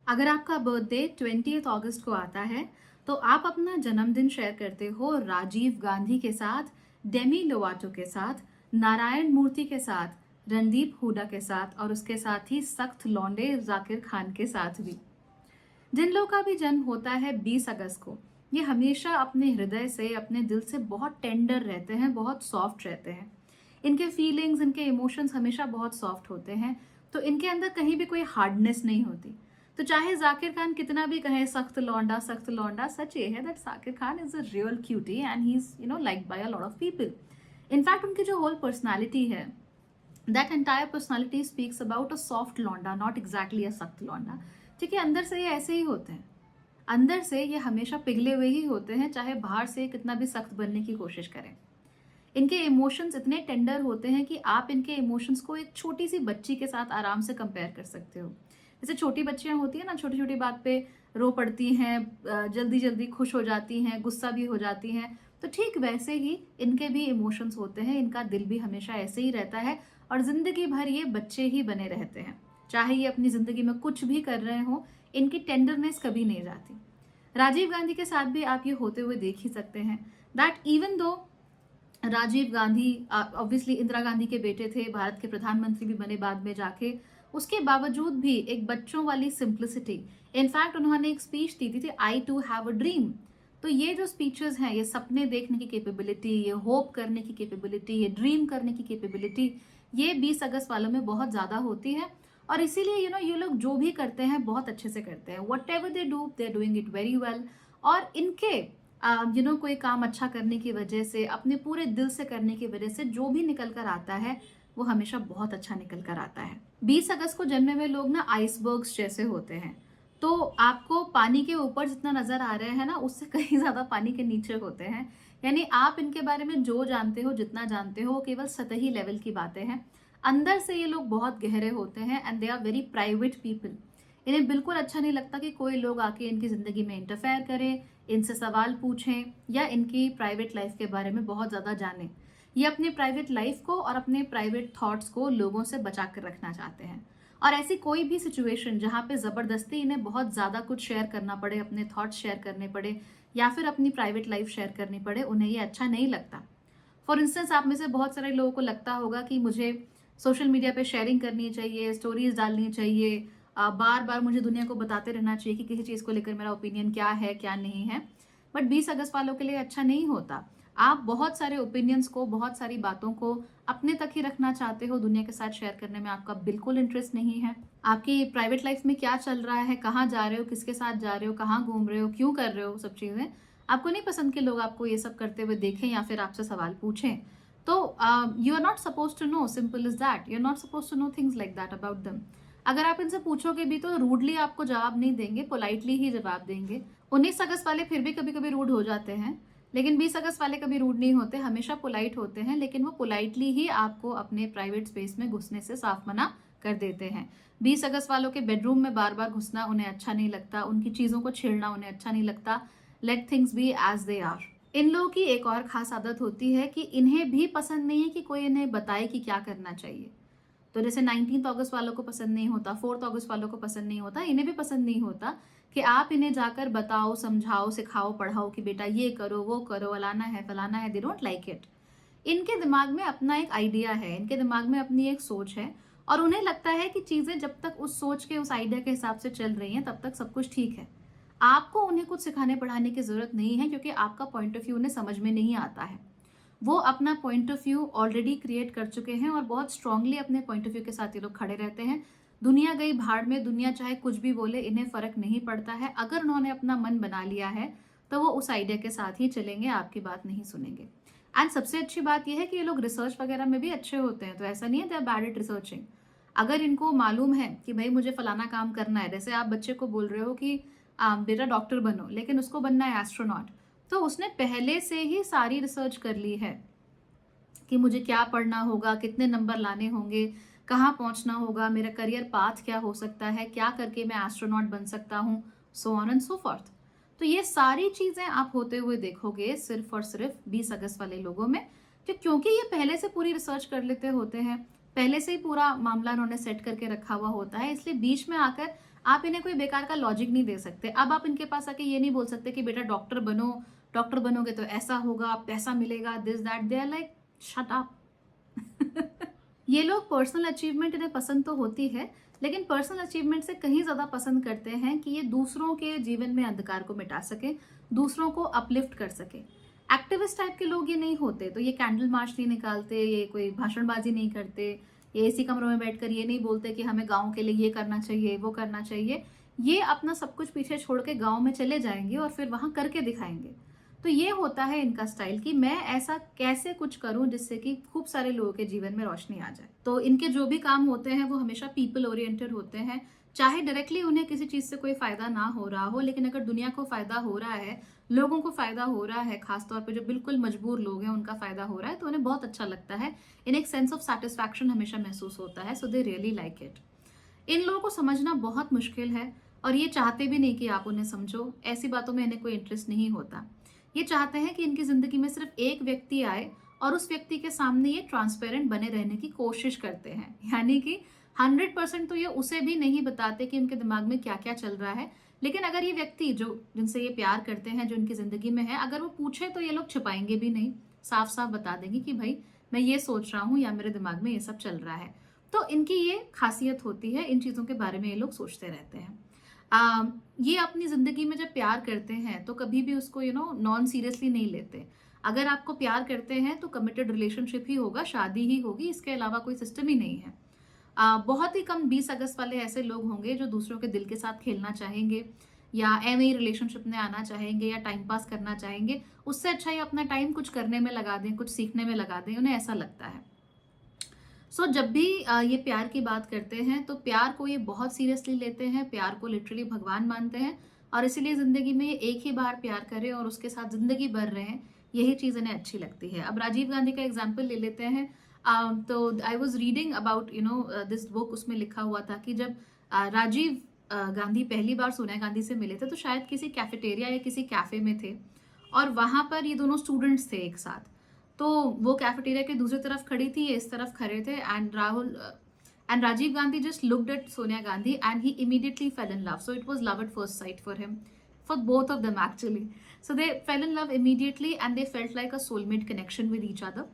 अगर आपका birthday 20th अगस्त को आता है तो आप अपना जन्मदिन शेयर करते हो राजीव गांधी के साथ, डेमी लोवाटो के साथ, नारायण मूर्ति के साथ, रणदीप हुडा के साथ और उसके साथ ही सख्त लौंडे जाकिर खान के साथ भी। जिन लोगों का भी जन्म होता है 20 अगस्त को, ये हमेशा अपने हृदय से, अपने दिल से बहुत टेंडर रहते हैं, बहुत सॉफ्ट रहते हैं। इनके फीलिंग्स, इनके इमोशंस हमेशा बहुत सॉफ्ट होते हैं। तो इनके अंदर कहीं भी कोई हार्डनेस नहीं होती। तो चाहे जाकिर खान कितना भी कहे सख्त लौंडा, सच ये है that Zakir Khan is a real cutie and he is liked by a lot of people. In fact उनकी जो होल पर्सनालिटी है, that entire personality speaks about a soft लौंडा, नॉट एग्जैक्टली अ सख्त लौंडा। ठीक है, अंदर से ये ऐसे ही होते हैं। अंदर से ये हमेशा पिघले हुए ही होते हैं, चाहे बाहर से कितना भी सख्त बनने की कोशिश करें। इनके इमोशंस इतने टेंडर होते हैं कि आप इनके इमोशंस को एक छोटी सी बच्ची के साथ आराम से कंपेयर कर सकते हो। जैसे छोटी बच्चियां होती है ना, छोटी छोटी बात पे रो पड़ती हैं, जल्दी जल्दी खुश हो जाती हैं, गुस्सा भी हो जाती हैं। तो ठीक वैसे ही इनके भी इमोशंस होते हैं, इनका दिल भी हमेशा ऐसे ही रहता है और जिंदगी भर ये बच्चे ही बने रहते हैं। चाहे ये अपनी जिंदगी में कुछ भी कर रहे हो, इनकी टेंडरनेस कभी नहीं जाती। राजीव गांधी के साथ भी आप ये होते हुए देख ही सकते हैं that even though Rajiv Gandhi obviously Indira Gandhi के बेटे थे, भारत के प्रधानमंत्री भी बने बाद में जाके, उसके बावजूद भी एक बच्चों वाली सिंप्लिसिटी। इनफैक्ट उन्होंने एक स्पीच दी थी, आई टू हैव अ ड्रीम। तो ये जो स्पीचेस हैं, ये सपने देखने की कैपेबिलिटी, ये होप करने की कैपेबिलिटी, ये ड्रीम करने की कैपेबिलिटी, ये 20 अगस्त वालों में बहुत ज्यादा होती है। और इसीलिए ये लोग जो भी करते हैं बहुत अच्छे से करते हैं। Whatever they do, they are doing it very well. और इनके कोई काम अच्छा करने की वजह से, अपने पूरे दिल से करने की वजह से जो भी निकल कर आता है वो हमेशा बहुत अच्छा निकल कर आता है। 20 अगस्त को जन्मे हुए लोग ना आइसबर्ग्स जैसे होते हैं। तो आपको पानी के ऊपर जितना नजर आ रहे हैं ना, उससे कहीं ज्यादा पानी के नीचे होते हैं। यानी आप इनके बारे में जो जानते हो, जितना जानते हो, वो केवल सतही लेवल की बातें हैं। अंदर से ये लोग बहुत गहरे होते हैं and they are very private people. इन्हें बिल्कुल अच्छा नहीं लगता कि कोई लोग आके इनकी जिंदगी में इंटरफेयर करें, इनसे सवाल पूछें या इनकी प्राइवेट लाइफ के बारे में बहुत ज्यादा जानें। ये अपनी प्राइवेट लाइफ को और अपने प्राइवेट थॉट्स को लोगों से बचा कर रखना चाहते हैं। और ऐसी कोई भी सिचुएशन जहां पे जबरदस्ती इन्हें बहुत ज्यादा कुछ शेयर करना पड़े, अपने थॉट्स शेयर करने पड़े या फिर अपनी प्राइवेट लाइफ शेयर करनी पड़े, उन्हें ये अच्छा नहीं लगता। फॉर इंस्टेंस, आप में से बहुत सारे लोगों को लगता होगा कि मुझे सोशल मीडिया पे शेयरिंग करनी चाहिए, स्टोरीज डालनी चाहिए, बार बार मुझे दुनिया को बताते रहना चाहिए कि किसी चीज को लेकर मेरा ओपिनियन क्या है क्या नहीं है। बट 20 अगस्त वालों के लिए अच्छा नहीं होता। आप बहुत सारे ओपिनियंस को, बहुत सारी बातों को अपने तक ही रखना चाहते हो, दुनिया के साथ शेयर करने में आपका बिल्कुल इंटरेस्ट नहीं है। आपकी प्राइवेट लाइफ में क्या चल रहा है, कहाँ जा रहे हो, किसके साथ जा रहे हो, कहाँ घूम रहे हो, क्यों कर रहे हो, सब चीजें आपको नहीं पसंद कि लोग आपको ये सब करते हुए देखें या फिर आपसे सवाल पूछें। तो you are not suppose to know, simple is that, you are not suppose to know things like that about them. अगर आप इनसे पूछोगे भी तो रूडली आपको जवाब नहीं देंगे, पोलाइटली ही जवाब देंगे। 19 अगस्त वाले फिर भी कभी कभी रूड हो जाते हैं, लेकिन 20 अगस्त वाले कभी रूड नहीं होते, हमेशा पोलाइट होते हैं, लेकिन वो पोलाइटली ही आपको अपने प्राइवेट स्पेस में घुसने से साफ मना कर देते हैं। 20 अगस्त वालों के बेडरूम में बार बार घुसना उन्हें अच्छा नहीं लगता, उनकी चीजों को छेड़ना उन्हें अच्छा नहीं लगता। Let things be as they are. इन लोगों की एक और खास आदत होती है कि इन्हें भी पसंद नहीं है कि कोई इन्हें बताए कि क्या करना चाहिए। तो जैसे 19 अगस्त वालों को पसंद नहीं होता, 4 अगस्त वालों को पसंद नहीं होता, इन्हें भी पसंद नहीं होता कि आप इन्हें जाकर बताओ, समझाओ, सिखाओ, पढ़ाओ कि बेटा ये करो, वो करो, अलाना है, फलाना है। They don't like it. इनके दिमाग में अपना एक आइडिया है, इनके दिमाग में अपनी एक सोच है और उन्हें लगता है कि चीजें जब तक उस सोच के, उस आइडिया के हिसाब से चल रही हैं तब तक सब कुछ ठीक है। आपको उन्हें कुछ सिखाने पढ़ाने की जरूरत नहीं है, क्योंकि आपका पॉइंट ऑफ व्यू उन्हें समझ में नहीं आता है। वो अपना point of view already create कर चुके हैं और बहुत स्ट्रांगली अपने पॉइंट ऑफ व्यू के साथ ये लोग खड़े रहते हैं। दुनिया गई भाड़ में, दुनिया चाहे कुछ भी बोले, इन्हें फर्क नहीं पड़ता है। अगर उन्होंने अपना मन बना लिया है तो वो उस आइडिया के साथ ही चलेंगे, आपकी बात नहीं सुनेंगे। एंड सबसे अच्छी बात यह है कि ये लोग रिसर्च वगैरह में भी अच्छे होते हैं, तो ऐसा नहीं है they are bad at researching. अगर इनको मालूम है कि भाई मुझे फलाना काम करना है, जैसे आप बच्चे को बोल रहे हो कि बेटा डॉक्टर बनो, लेकिन उसको बनना है एस्ट्रोनॉट, तो उसने पहले से ही सारी रिसर्च कर ली है कि मुझे क्या पढ़ना होगा, कितने नंबर लाने होंगे, कहाँ पहुंचना होगा, मेरा करियर पाथ क्या हो सकता है, क्या करके मैं एस्ट्रोनॉट बन सकता हूँ, so on and so forth. तो ये सारी चीजें आप होते हुए देखोगे सिर्फ और सिर्फ 20 अगस्त वाले लोगों में, क्योंकि ये पहले से पूरी रिसर्च कर लेते होते हैं, पहले से ही पूरा मामला उन्होंने सेट करके रखा हुआ होता है, इसलिए बीच में आकर आप इन्हें कोई बेकार का लॉजिक नहीं दे सकते। अब आप इनके पास आके ये नहीं बोल सकते कि बेटा डॉक्टर बनो, डॉक्टर बनोगे तो ऐसा होगा, पैसा मिलेगा, this that. They are like shut up. ये लोग पर्सनल अचीवमेंट इन्हें पसंद तो होती है, लेकिन पर्सनल अचीवमेंट से कहीं ज़्यादा पसंद करते हैं कि ये दूसरों के जीवन में अंधकार को मिटा सके, दूसरों को अपलिफ्ट कर सके। एक्टिविस्ट टाइप के लोग ये नहीं होते, तो ये कैंडल मार्च नहीं निकालते, ये कोई भाषणबाजी नहीं करते, ये एसी कमरों में बैठकर ये नहीं बोलते कि हमें गाँव के लिए ये करना चाहिए, वो करना चाहिए। ये अपना सब कुछ पीछे छोड़ के गाँव में चले जाएंगे और फिर वहाँ करके दिखाएंगे। तो ये होता है इनका स्टाइल कि मैं ऐसा कैसे कुछ करूं जिससे कि खूब सारे लोगों के जीवन में रोशनी आ जाए। तो इनके जो भी काम होते हैं वो हमेशा पीपल ओरिएंटेड होते हैं। चाहे डायरेक्टली उन्हें किसी चीज से कोई फायदा ना हो रहा हो, लेकिन अगर दुनिया को फायदा हो रहा है, लोगों को फायदा हो रहा है, खासतौर पर जो बिल्कुल मजबूर लोग हैं उनका फायदा हो रहा है, तो उन्हें बहुत अच्छा लगता है। इन्हें एक सेंस ऑफ सेटिस्फैक्शन हमेशा महसूस होता है। सो दे रियली लाइक इट। इन लोगों को समझना बहुत मुश्किल है और ये चाहते भी नहीं कि आप उन्हें समझो। ऐसी बातों में इन्हें कोई इंटरेस्ट नहीं होता। ये चाहते हैं कि इनकी जिंदगी में सिर्फ एक व्यक्ति आए और उस व्यक्ति के सामने ये ट्रांसपेरेंट बने रहने की कोशिश करते हैं। यानी कि 100% तो ये उसे भी नहीं बताते कि उनके दिमाग में क्या क्या चल रहा है, लेकिन अगर ये व्यक्ति जो जिनसे ये प्यार करते हैं, जो इनकी जिंदगी में है, अगर वो पूछे तो ये लोग छिपाएंगे भी नहीं, साफ साफ बता देंगे कि भाई मैं ये सोच रहा हूँ या मेरे दिमाग में ये सब चल रहा है। तो इनकी ये खासियत होती है, इन चीज़ों के बारे में ये लोग सोचते रहते हैं। ये अपनी ज़िंदगी में जब प्यार करते हैं तो कभी भी उसको नॉन सीरियसली नहीं लेते। अगर आपको प्यार करते हैं तो कमिटेड रिलेशनशिप ही होगा, शादी ही होगी, इसके अलावा कोई सिस्टम ही नहीं है। बहुत ही कम 20 अगस्त वाले ऐसे लोग होंगे जो दूसरों के दिल के साथ खेलना चाहेंगे या एम ही रिलेशनशिप में आना चाहेंगे या टाइम पास करना चाहेंगे। उससे अच्छा ही अपना टाइम कुछ करने में लगा दें, कुछ सीखने में लगा दें, उन्हें ऐसा लगता है। जब भी ये प्यार की बात करते हैं तो प्यार को ये बहुत सीरियसली लेते हैं, प्यार को लिटरली भगवान मानते हैं और इसीलिए ज़िंदगी में एक ही बार प्यार करें और उसके साथ ज़िंदगी भर रहें, यही चीज़ इन्हें अच्छी लगती है। अब राजीव गांधी का एग्जाम्पल ले लेते हैं। तो I was reading about this book. उसमें लिखा हुआ था कि जब राजीव गांधी पहली बार सोनिया गांधी से मिले थे तो शायद किसी कैफेटेरिया या किसी कैफ़े में थे और वहाँ पर ये दोनों स्टूडेंट्स थे एक साथ। तो वो कैफेटेरिया के दूसरी तरफ खड़ी थी, ये इस तरफ खड़े थे and Rajiv Gandhi just looked at Sonia Gandhi and he immediately fell in love. So it was love at first sight for him, for both of them actually. So they fell in love immediately and they felt like a soulmate connection with each other.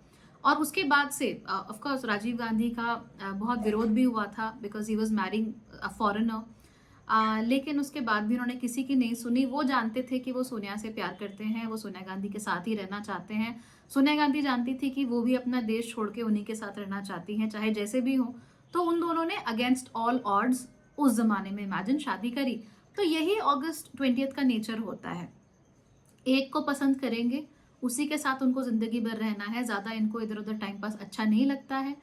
और उसके बाद से of course Rajiv Gandhi का बहुत विरोध भी हुआ था because he was marrying a foreigner. लेकिन उसके बाद भी उन्होंने किसी की नहीं सुनी। वो जानते थे कि वो सोनिया से प्यार करते हैं, वो सोनिया गांधी के साथ ही रहना चाहते हैं। सोनिया गांधी जानती थी कि वो भी अपना देश छोड़ के उन्हीं के साथ रहना चाहती हैं, चाहे जैसे भी हो। तो उन दोनों ने अगेंस्ट ऑल ऑड्स उस जमाने में इमेजिन शादी करी। तो यही अगस्त 20 का नेचर होता है। एक को पसंद करेंगे, उसी के साथ उनको जिंदगी भर रहना है, ज़्यादा इनको इधर उधर टाइम पास अच्छा नहीं लगता है।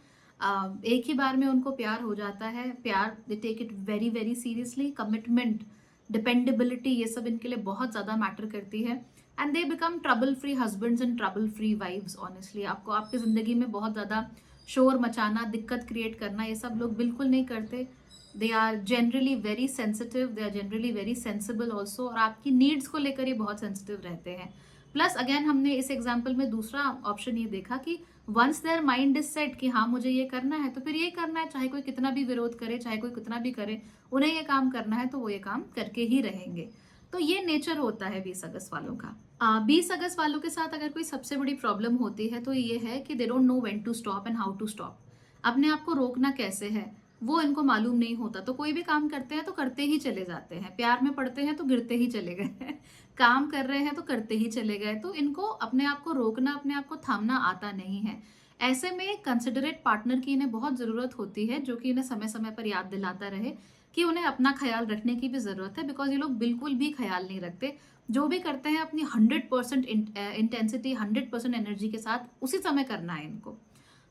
एक ही बार में उनको प्यार हो जाता है। प्यार they take it very very seriously. Commitment, dependability, ये सब इनके लिए बहुत ज़्यादा मैटर करती है and they become trouble free husbands and trouble free wifes. Honestly आपको आपकी ज़िंदगी में बहुत ज़्यादा शोर मचाना, दिक्कत क्रिएट करना, ये सब लोग बिल्कुल नहीं करते। They are generally very sensitive, they are generally very sensible also, और आपकी नीड्स को लेकर ये बहुत सेंसिटिव रहते हैं। प्लस अगेन हमने इस एग्जाम्पल में दूसरा ऑप्शन ये देखा कि once their mind is set कि हाँ मुझे ये करना है तो फिर ये करना है, चाहे कोई कितना भी विरोध करे, चाहे कोई कितना भी करे, उन्हें ये काम करना है तो वो ये काम करके ही रहेंगे। तो ये नेचर होता है 20 अगस्त वालों का। 20 अगस्त वालों के साथ अगर कोई सबसे बड़ी प्रॉब्लम होती है तो ये है कि they don't know when to stop and how to stop. अपने आप को रोकना कैसे है वो इनको मालूम नहीं होता। तो कोई भी काम करते हैं तो करते ही चले जाते हैं, प्यार में पड़ते हैं तो गिरते ही चले गए काम कर रहे हैं तो करते ही चले गए। तो इनको अपने आप को रोकना, अपने आप को थामना आता नहीं है। ऐसे में कंसिडरेट पार्टनर की इन्हें बहुत ज़रूरत होती है, जो कि इन्हें समय समय पर याद दिलाता रहे कि उन्हें अपना ख्याल रखने की भी ज़रूरत है। बिकॉज ये लोग बिल्कुल भी ख्याल नहीं रखते। जो भी करते हैं अपनी 100% इंटेंसिटी, 100% एनर्जी के साथ उसी समय करना है इनको।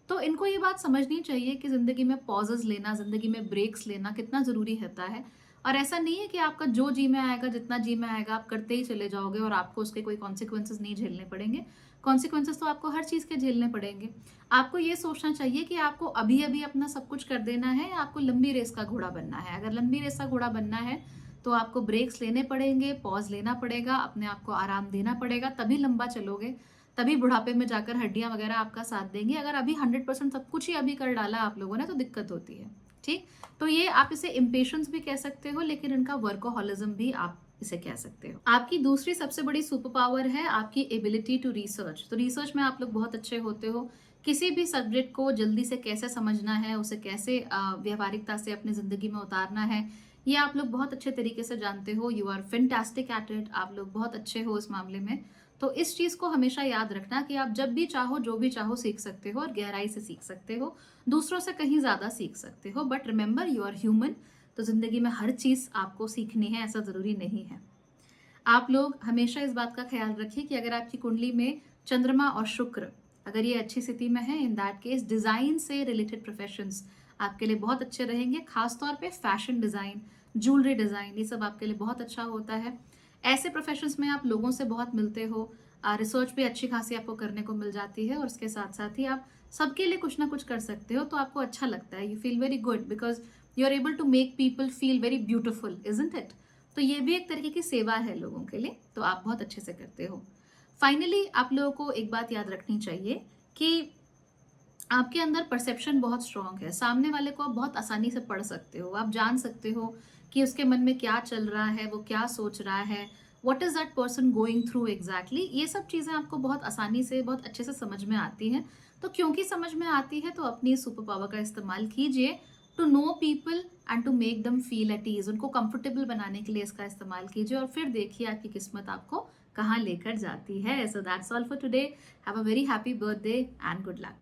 तो इनको ये बात समझनी चाहिए कि ज़िंदगी में पॉजेज लेना, ज़िंदगी में ब्रेक्स लेना कितना ज़रूरी होता है। और ऐसा नहीं है कि आपका जो जी में आएगा, जितना जी में आएगा आप करते ही चले जाओगे और आपको उसके कोई कॉन्सिक्वेंसेस नहीं झेलने पड़ेंगे। कॉन्सिक्वेंसेस तो आपको हर चीज़ के झेलने पड़ेंगे। आपको ये सोचना चाहिए कि आपको अभी अभी अपना सब कुछ कर देना है या आपको लंबी रेस का घोड़ा बनना है। अगर लंबी रेस का घोड़ा बनना है तो आपको ब्रेक्स लेने पड़ेंगे, पॉज लेना पड़ेगा, अपने आप को आराम देना पड़ेगा, तभी लंबा चलोगे, तभी बुढ़ापे में जाकर हड्डियां वगैरह आपका साथ देंगी। अगर अभी 100% सब कुछ ही अभी कर डाला आप लोगों ने तो दिक्कत होती है। ठीक। तो ये आप इसे इम्पेशंस भी कह सकते हो, लेकिन इनका वर्कोहॉलिज्म भी आप इसे कह सकते हो। आपकी दूसरी सबसे बड़ी सुपर पावर है आपकी एबिलिटी टू रिसर्च। तो रिसर्च में आप लोग बहुत अच्छे होते हो। किसी भी सब्जेक्ट को जल्दी से कैसे समझना है, उसे कैसे व्यवहारिकता से अपनी ज़िंदगी में उतारना है, ये आप लोग बहुत अच्छे तरीके से जानते हो। You are fantastic at it. आप लोग बहुत अच्छे हो इस मामले में। तो इस चीज़ को हमेशा याद रखना कि आप जब भी चाहो, जो भी चाहो सीख सकते हो और गहराई से सीख सकते हो। दूसरों से कहीं ज़्यादा सीख सकते हो। But remember you are human. तो ज़िंदगी में हर चीज़ आपको सीखनी है, ऐसा ज़रूरी नहीं है। आप लोग हमेशा इस बात का ख्याल रखिए कि अगर आपकी कुंडली में चंद्रमा और शुक्र अगर ये अच्छी स्थिति में है, इन दैट केस डिज़ाइन से रिलेटेड प्रोफेशंस आपके लिए बहुत अच्छे रहेंगे। खासतौर पे फैशन डिज़ाइन, ज्वेलरी डिज़ाइन, ये सब आपके लिए बहुत अच्छा होता है। ऐसे प्रोफेशंस में आप लोगों से बहुत मिलते हो। रिसर्च भी अच्छी खासी आपको करने को मिल जाती है और उसके साथ साथ ही आप सबके लिए कुछ ना कुछ कर सकते हो, तो आपको अच्छा लगता है। You feel very good because you are able to make people feel very beautiful, isn't it? तो ये भी एक तरीके की सेवा है लोगों के लिए, तो आप बहुत अच्छे से करते हो। फाइनली आप लोगों को एक बात याद रखनी चाहिए कि आपके अंदर परसेप्शन बहुत स्ट्रांग है। सामने वाले को आप बहुत आसानी से पढ़ सकते हो। आप जान सकते हो कि उसके मन में क्या चल रहा है, वो क्या सोच रहा है, what is that person going through exactly. ये सब चीज़ें आपको बहुत आसानी से, बहुत अच्छे से समझ में आती हैं। तो क्योंकि समझ में आती है, तो अपनी सुपर पावर का इस्तेमाल कीजिए to know people and to make them feel at ease. उनको कंफर्टेबल बनाने के लिए इसका इस्तेमाल कीजिए और फिर देखिए आपकी किस्मत आपको कहाँ लेकर जाती है। So that's all for today. Have a very happy birthday and good luck.